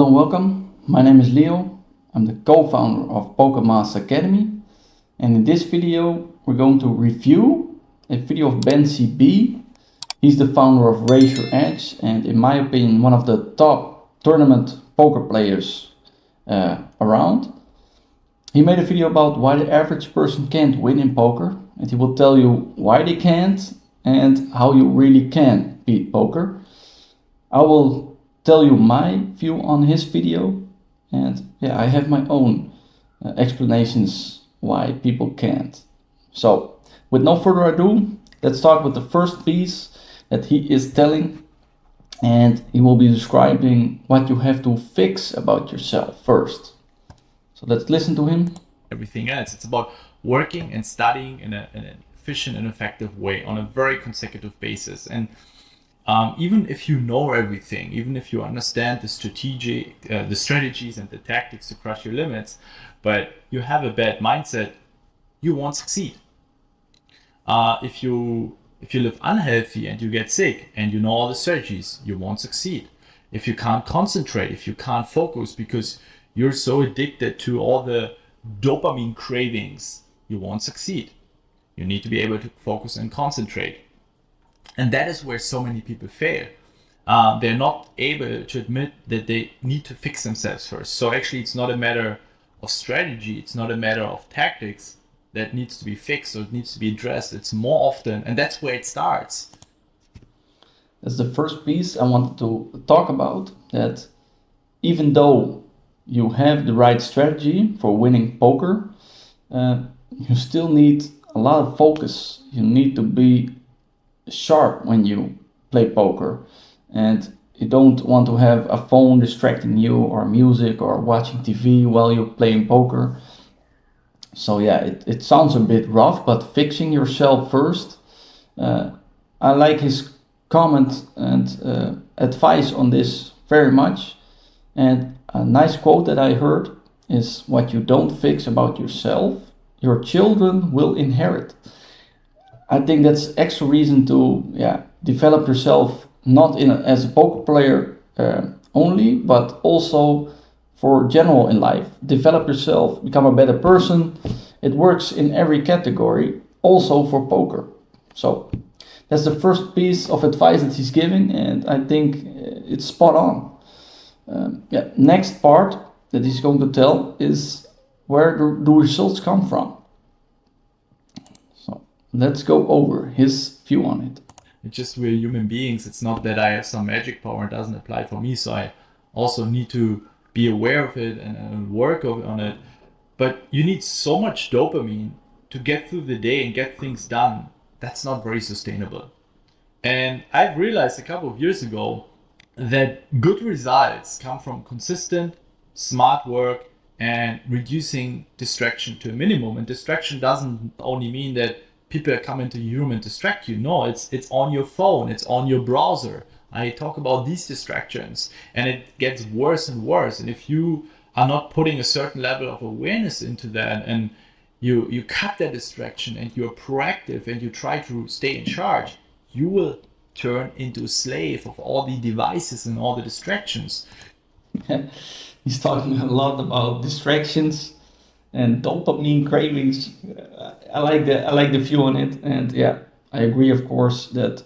Hello and welcome. My name is Leo. I'm the co-founder of Pokermasters Academy, and in this video we're going to review a video of BencB. He's the founder of Raise Your Edge and in my opinion one of the top tournament poker players around. He made a video about why the average person can't win in poker, and he will tell you why they can't and how you really can beat poker. I will tell you my view on his video, and yeah, I have my own explanations why people can't. So with no further ado, let's start with the first piece that he is telling, and he will be describing what you have to fix about yourself first. So let's listen to him. Everything else, it's about working and studying in an efficient and effective way on a very consecutive basis. And even if you know everything, even if you understand the strategies and the tactics to crush your limits, but you have a bad mindset, you won't succeed. If you live unhealthy and you get sick and you know all the strategies, you won't succeed. If you can't concentrate, if you can't focus because you're so addicted to all the dopamine cravings, you won't succeed. You need to be able to focus and concentrate. And that is where so many people fail. They're not able to admit that they need to fix themselves first. So actually it's not a matter of strategy, it's not a matter of tactics that needs to be fixed or it needs to be addressed. It's more often, and that's where it starts. That's the first piece I wanted to talk about, that even though you have the right strategy for winning poker, you still need a lot of focus. You need to be sharp when you play poker, and you don't want to have a phone distracting you or music or watching TV while you're playing poker. So yeah, it sounds a bit rough, but fixing yourself first. I like his comment and advice on this very much. And a nice quote that I heard is, what you don't fix about yourself, your children will inherit. I think that's extra reason to develop yourself, not as a poker player only, but also for general in life. Develop yourself, become a better person. It works in every category, also for poker. So that's the first piece of advice that he's giving, and I think it's spot on. Next part that he's going to tell is where do results come from. So let's go over his view on it. It's just we're human beings. It's not that I have some magic power. It doesn't apply for me. So I also need to be aware of it and work on it. But you need so much dopamine to get through the day and get things done. That's not very sustainable. And I've realized a couple of years ago that good results come from consistent, smart work and reducing distraction to a minimum. And distraction doesn't only mean that people come into your room and distract you. No, it's on your phone, it's on your browser. I talk about these distractions, and it gets worse and worse. And if you are not putting a certain level of awareness into that, and you cut that distraction and you're proactive and you try to stay in charge, you will turn into a slave of all the devices and all the distractions. He's talking a lot about distractions and dopamine cravings. I like the view on it, and yeah, I agree, of course, that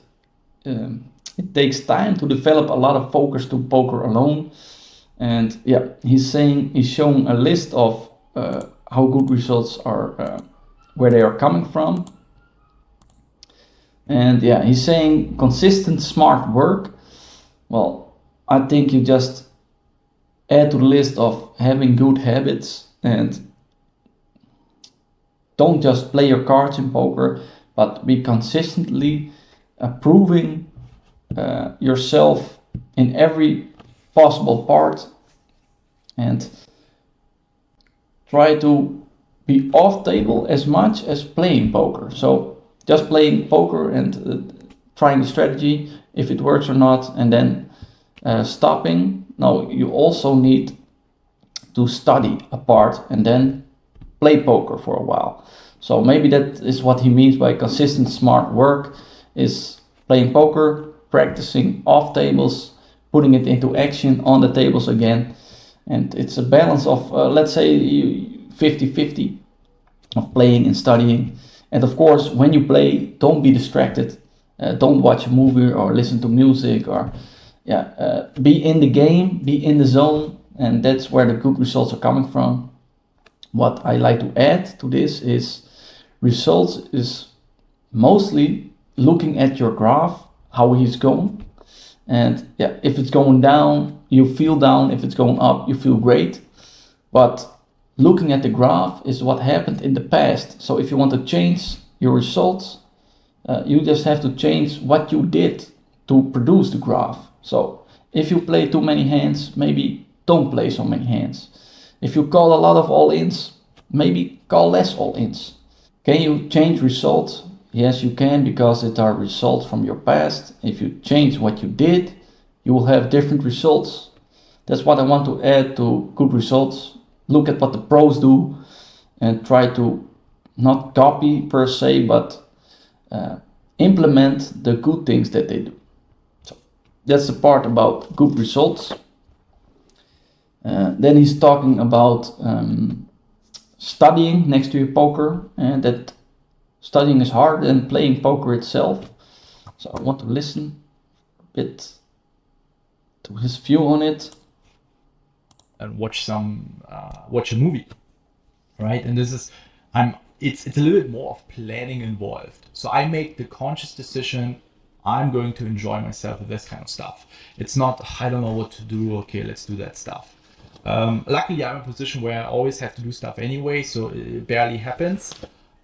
it takes time to develop a lot of focus to poker alone. And yeah, he's showing a list of how good results are, where they are coming from. And yeah, he's saying consistent, smart work. Well, I think you just add to the list of having good habits, and don't just play your cards in poker, but be consistently improving yourself in every possible part, and try to be off table as much as playing poker. So just playing poker and trying the strategy, if it works or not, and then stopping. No, you also need to study a part and then play poker for a while. So maybe that is what he means by consistent smart work, is playing poker, practicing off tables, putting it into action on the tables again, And it's a balance of, let's say, 50-50 of playing and studying. And of course, when you play, don't be distracted. Don't watch a movie or listen to music, or be in the game, be in the zone, and that's where the good results are coming from. What I like to add to this is results is mostly looking at your graph, how he's going. And if it's going down, you feel down. If it's going up, you feel great. But looking at the graph is what happened in the past. So if you want to change your results, you just have to change what you did to produce the graph. So if you play too many hands, maybe don't play so many hands. If you call a lot of all-ins, maybe call less all-ins. Can you change results? Yes, you can, because it are results from your past. If you change what you did, you will have different results. That's what I want to add to good results. Look at what the pros do and try to not copy per se, but implement the good things that they do. So that's the part about good results. Then he's talking about studying next to your poker, and that studying is harder than playing poker itself. So I want to listen a bit to his view on it. And watch a movie, right? And this is, it's a little bit more of planning involved. So I make the conscious decision, I'm going to enjoy myself with this kind of stuff. It's not, I don't know what to do, okay, let's do that stuff. Luckily, I'm in a position where I always have to do stuff anyway, so it barely happens.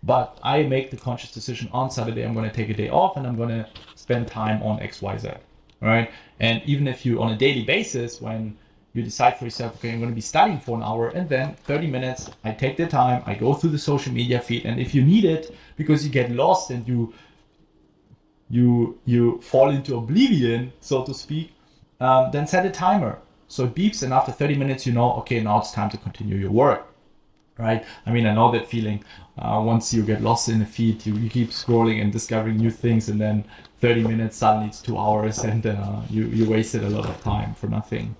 But I make the conscious decision on Saturday, I'm going to take a day off and I'm going to spend time on XYZ, right? And even if you, on a daily basis, when you decide for yourself, okay, I'm going to be studying for an hour, and then 30 minutes, I take the time, I go through the social media feed, and if you need it because you get lost and you fall into oblivion, so to speak, then set a timer. So it beeps, and after 30 minutes, you know, okay, now it's time to continue your work, right? I mean, I know that feeling. Once you get lost in the feed, you keep scrolling and discovering new things, and then 30 minutes, suddenly it's 2 hours, and you wasted a lot of time for nothing.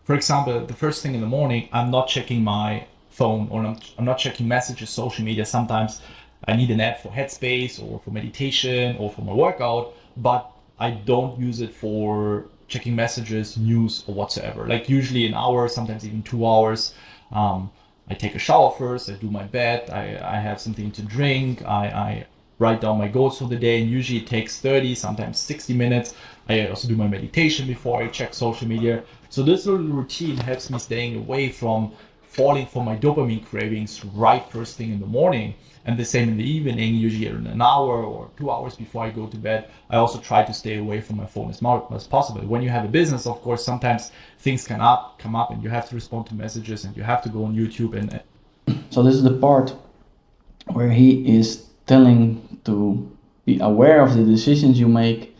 For example, the first thing in the morning, I'm not checking my phone, or I'm not checking messages, social media. Sometimes I need an app for Headspace or for meditation or for my workout, but I don't use it for checking messages, news, or whatsoever. Like usually an hour, sometimes even 2 hours. I take a shower first, I do my bed, I have something to drink, I write down my goals for the day, and usually it takes 30, sometimes 60 minutes. I also do my meditation before I check social media. So this little routine helps me staying away from falling for my dopamine cravings right first thing in the morning. And the same in the evening, usually in an hour or 2 hours before I go to bed. I also try to stay away from my phone as much as possible. When you have a business, of course, sometimes things come up and you have to respond to messages and you have to go on YouTube. And So this is the part where he is telling to be aware of the decisions you make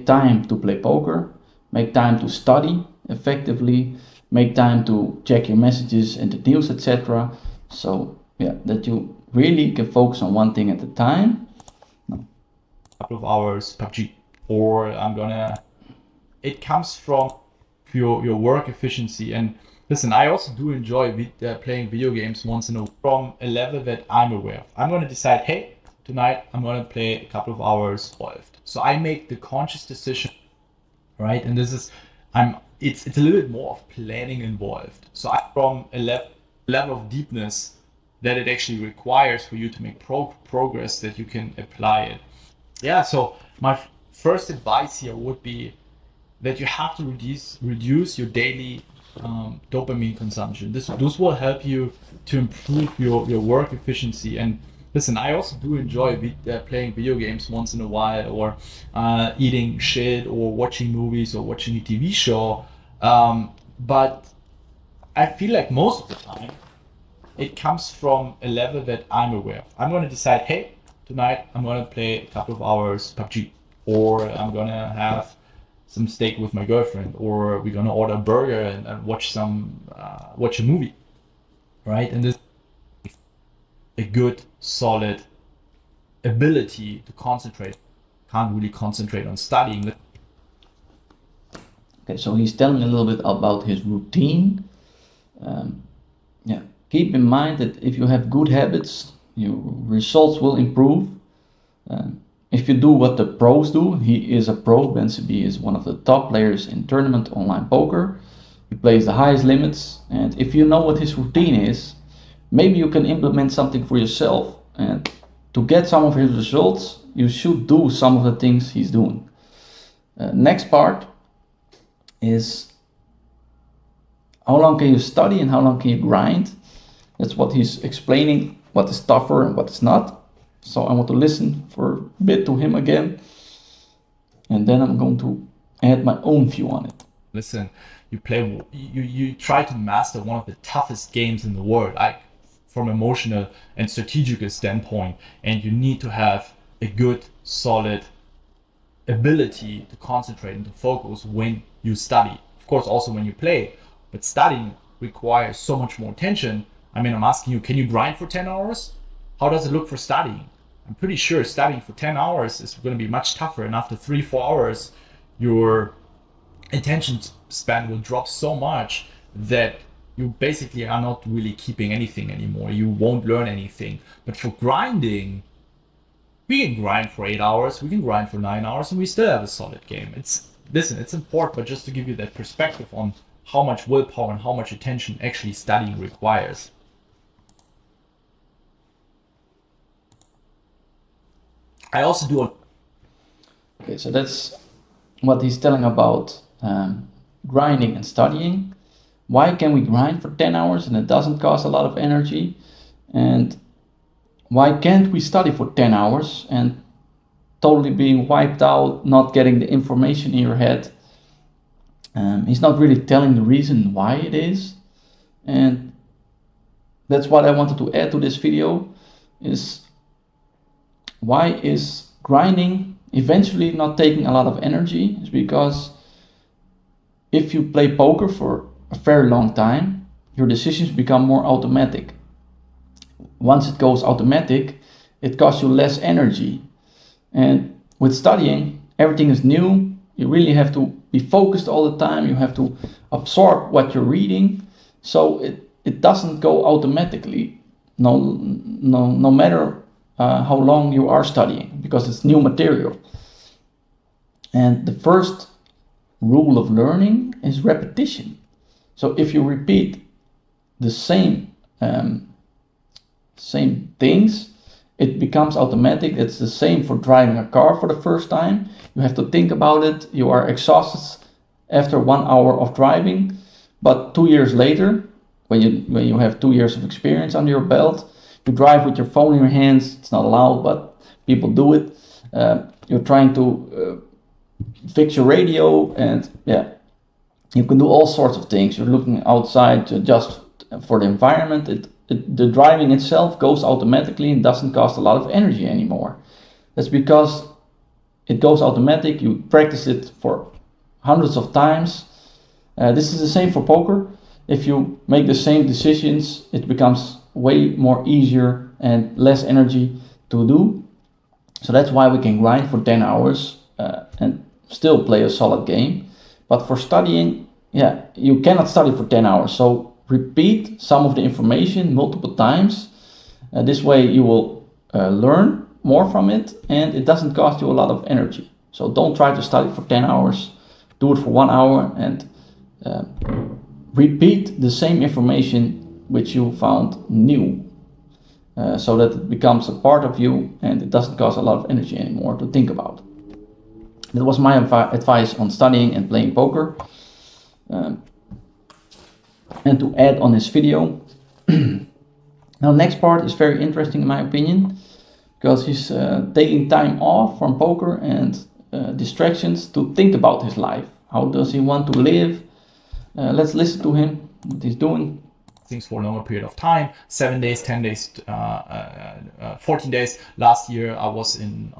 time to play poker, make time to study effectively, make time to check your messages and the news, etc. So that you really can focus on one thing at a time. couple of hours PUBG, or it comes from your work efficiency. And listen, I also do enjoy playing video games once in a while from a level that I'm aware of. I'm going to decide, hey, tonight I'm going to play a couple of hours involved. So I make the conscious decision, right? And this is, it's a little bit more of planning involved. So I'm from a level of deepness that it actually requires for you to make progress, that you can apply it. Yeah, so my first advice here would be that you have to reduce your daily dopamine consumption. This will help you to improve your work efficiency. And listen, I also do enjoy playing video games once in a while, or eating shit, or watching movies, or watching a TV show. But I feel like most of the time it comes from a level that I'm aware of. I'm going to decide, hey, tonight I'm going to play a couple of hours PUBG, or I'm going to have some steak with my girlfriend, or we're going to order a burger and watch a movie, right? And this is a good, solid ability to concentrate. Can't really concentrate on studying. Okay, so he's telling a little bit about his routine Yeah, keep in mind that if you have good habits, your results will improve. If you do what the pros do, he is a pro. BencB is one of the top players in tournament online poker. He plays the highest limits, and if you know what his routine is, maybe you can implement something for yourself. And to get some of his results, you should do some of the things he's doing. Next part is how long can you study and how long can you grind? That's what he's explaining, what is tougher and what is not. So I want to listen for a bit to him again, and then I'm going to add my own view on it. Listen, you try to master one of the toughest games in the world, like from emotional and strategical standpoint, and you need to have a good, solid ability to concentrate and to focus when you study. Of course, also when you play, but studying requires so much more attention. I mean, I'm asking you, can you grind for 10 hours? How does it look for studying? I'm pretty sure studying for 10 hours is going to be much tougher, and after 3-4 hours, your attention span will drop so much that you basically are not really keeping anything anymore. You won't learn anything. But for grinding, we can grind for 8 hours, we can grind for 9 hours, and we still have a solid game. It's important, but just to give you that perspective on how much willpower and how much attention actually studying requires. I also do a... Okay, so that's what he's telling about grinding and studying. Why can we grind for 10 hours and it doesn't cost a lot of energy? And why can't we study for 10 hours and totally being wiped out, not getting the information in your head? He's not really telling the reason why it is. And that's what I wanted to add to this video, is why is grinding eventually not taking a lot of energy? Is because if you play poker for a very long time, your decisions become more automatic. Once it goes automatic, it costs you less energy. And with studying, everything is new. You really have to be focused all the time. You have to absorb what you're reading. So it doesn't go automatically, no matter how long you are studying, because it's new material. And the first rule of learning is repetition. So if you repeat the same things, it becomes automatic. It's the same for driving a car for the first time. You have to think about it. You are exhausted after 1 hour of driving, but 2 years later, when you have 2 years of experience under your belt, you drive with your phone in your hands. It's not allowed, but people do it. You're trying to fix your radio, and yeah, you can do all sorts of things. You're looking outside to adjust for the environment. The driving itself goes automatically and doesn't cost a lot of energy anymore. That's because it goes automatic. You practice it for hundreds of times. This is the same for poker. If you make the same decisions, it becomes way more easier and less energy to do. So that's why we can grind for 10 hours and still play a solid game. But for studying, yeah, you cannot study for 10 hours. So repeat some of the information multiple times. This way you will learn more from it, and it doesn't cost you a lot of energy. So don't try to study for 10 hours. Do it for 1 hour and repeat the same information which you found new, so that it becomes a part of you and it doesn't cost a lot of energy anymore to think about. That was my advice on studying and playing poker. And to add on this video, now next part is very interesting in my opinion, because he's taking time off from poker and distractions to think about his life. How does he want to live? Let's listen to him, what he's doing. Things for a longer period of time, 7 days, 10 days, 14 days. Last year I was in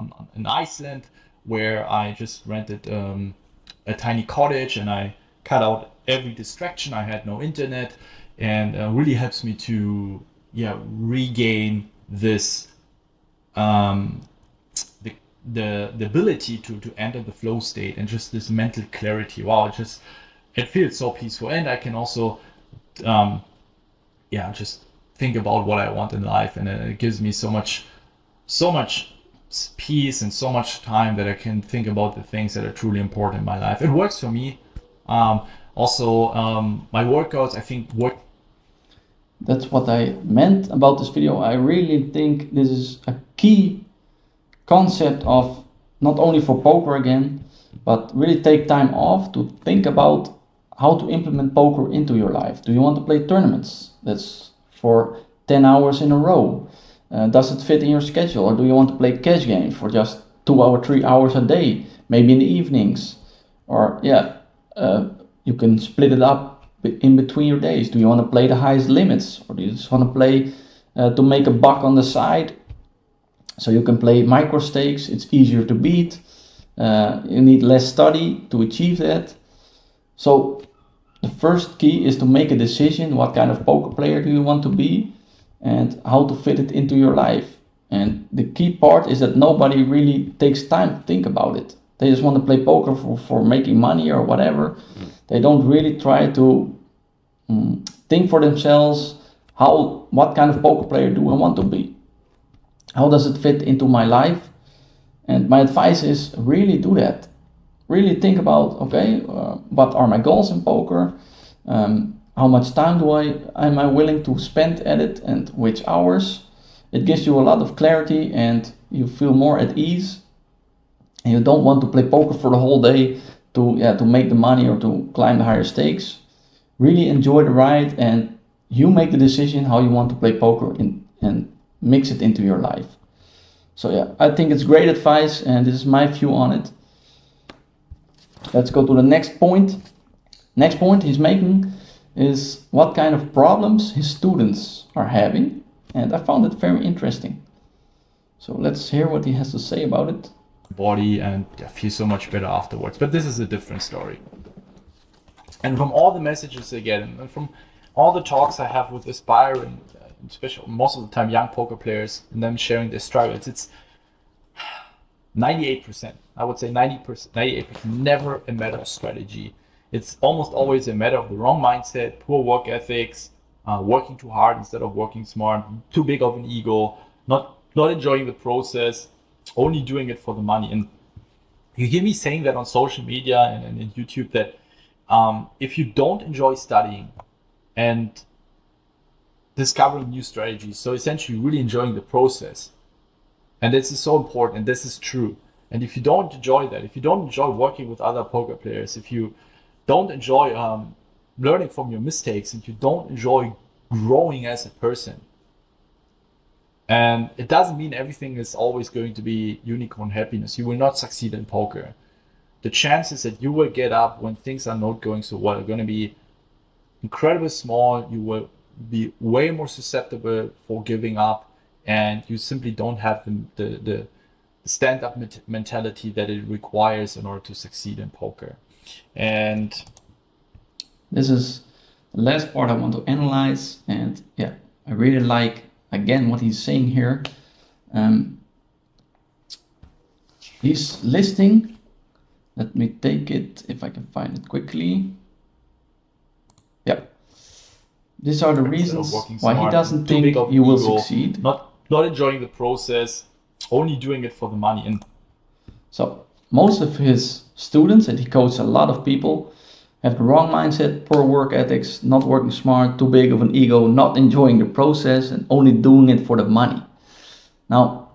Iceland, where I just rented a tiny cottage and I cut out every distraction. I had no internet, and really helps me to regain this the ability to enter the flow state and just this mental clarity. Wow, it feels so peaceful. And I can also just think about what I want in life, and it gives me so much peace and so much time that I can think about the things that are truly important in my life. It works for me. My workouts, I think, work. That's what I meant about this video. I really think this is a key concept of not only for poker again, but really take time off to think about how to implement poker into your life. Do you want to play tournaments? That's for 10 hours in a row. Does it fit in your schedule, or do you want to play cash games for just 2 hours, 3 hours a day, maybe in the evenings? Or you can split it up in between your days. Do you want to play the highest limits, or do you just want to play to make a buck on the side? So you can play micro stakes. It's easier to beat. You need less study to achieve that. So the first key is to make a decision. What kind of poker player do you want to be, and how to fit it into your life? And the key part is that nobody really takes time to think about it. They just want to play poker for making money or whatever. They don't really try to think for themselves, what kind of poker player do I want to be? How does it fit into my life? And my advice is really do that. Really think about, okay, what are my goals in poker? How much time am I willing to spend at it, and which hours? It gives you a lot of clarity, and you feel more at ease. And you don't want to play poker for the whole day to make the money or to climb the higher stakes. Really enjoy the ride, and you make the decision how you want to play poker and mix it into your life. So I think it's great advice, and this is my view on it. Let's go to the next point. Next point he's making is what kind of problems his students are having, and I found it very interesting. So let's hear what he has to say about it. Body, and I feel so much better afterwards. But this is a different story. And from all the messages I get, and from all the talks I have with aspiring, especially most of the time young poker players, and them sharing their struggles, it's 98%. I would say 90%, 98%. Never a matter of strategy. It's almost always a matter of the wrong mindset, poor work ethics, working too hard instead of working smart, too big of an ego, not enjoying the process, only doing it for the money. And you hear me saying that on social media and in YouTube, that if you don't enjoy studying and discovering new strategies, so essentially really enjoying the process, and this is so important, and this is true. And if you don't enjoy that, if you don't enjoy working with other poker players, if you don't enjoy learning from your mistakes, and you don't enjoy growing as a person, and it doesn't mean everything is always going to be unicorn happiness. You will not succeed in poker. The chances that you will get up when things are not going so well are going to be incredibly small. You will be way more susceptible for giving up, and you simply don't have the stand-up mentality that it requires in order to succeed in poker. And this is the last part I want to analyze, and I really like again what he's saying here. He's listing, let me take it if I can find it quickly. These are the reasons why he doesn't think you will succeed. Not enjoying the process, only doing it for the money. And so most of his students, and he coaches a lot of people, have the wrong mindset, poor work ethics, not working smart, too big of an ego, not enjoying the process, and only doing it for the money. Now,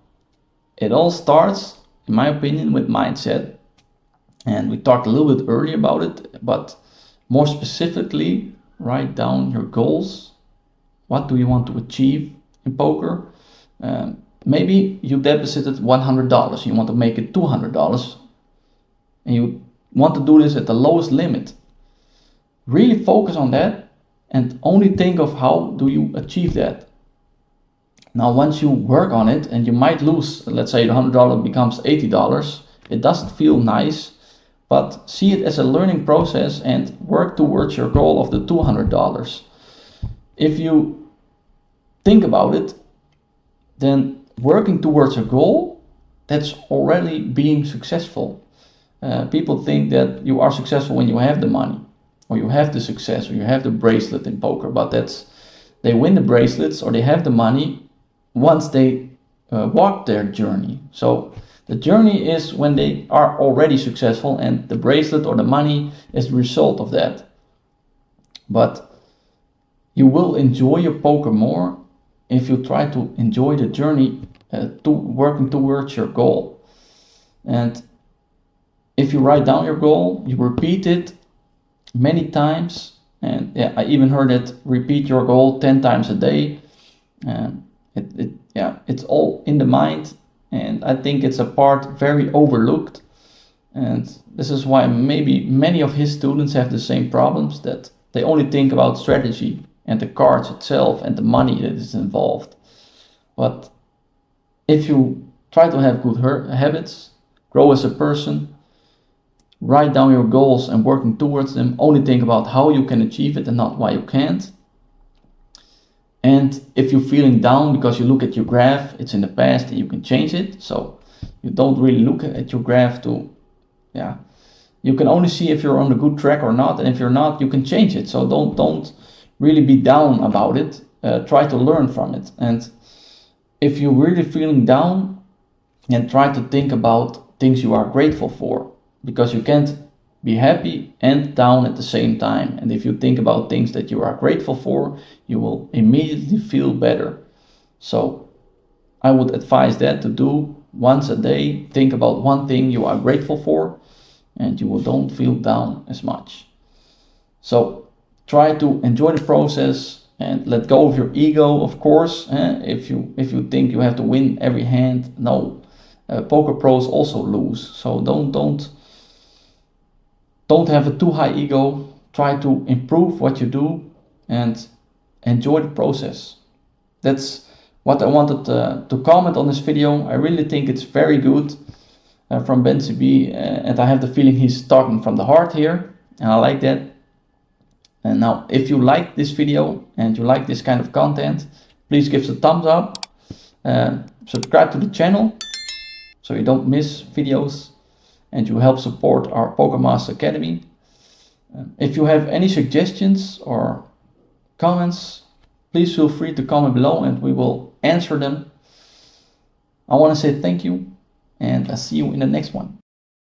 it all starts, in my opinion, with mindset. And we talked a little bit earlier about it, but more specifically, write down your goals. What do you want to achieve in poker? Maybe you deposited $100, you want to make it $200, and you want to do this at the lowest limit. Really focus on that and only think of how do you achieve that. Now, once you work on it, and you might lose, let's say the $100 becomes $80, it doesn't feel nice, but see it as a learning process and work towards your goal of the $200. If you think about it, then working towards a goal, that's already being successful. People think that you are successful when you have the money, or you have the success, or you have the bracelet in poker, but that's they win the bracelets or they have the money once they walk their journey. So the journey is when they are already successful, and the bracelet or the money is the result of that. But you will enjoy your poker more if you try to enjoy the journey to working towards your goal. And if you write down your goal, you repeat it many times. And yeah, I even heard it, repeat your goal 10 times a day. And it's all in the mind. And I think it's a part very overlooked. And this is why maybe many of his students have the same problems, that they only think about strategy and the cards itself and the money that is involved. But if you try to have good habits, grow as a person, write down your goals and working towards them, only think about how you can achieve it and not why you can't. And if you're feeling down because you look at your graph, it's in the past and you can change it. So you don't really look at your graph to, you can only see if you're on a good track or not. And if you're not, you can change it. So don't really be down about it. Try to learn from it. And if you're really feeling down, and try to think about things you are grateful for, because you can't be happy and down at the same time. And if you think about things that you are grateful for, you will immediately feel better. So I would advise that to do once a day. Think about one thing you are grateful for, and you will don't feel down as much. So try to enjoy the process and let go of your ego, of course. If you think you have to win every hand, no. Poker pros also lose. So don't have a too high ego. Try to improve what you do and enjoy the process. That's what I wanted to comment on this video. I really think it's very good from BencB, and I have the feeling he's talking from the heart here, and I like that. And now, if you like this video and you like this kind of content, please give us a thumbs up. Subscribe to the channel so you don't miss videos, and you help support our Pokermasters Academy. If you have any suggestions or comments, please feel free to comment below and we will answer them. I want to say thank you, and I'll see you in the next one.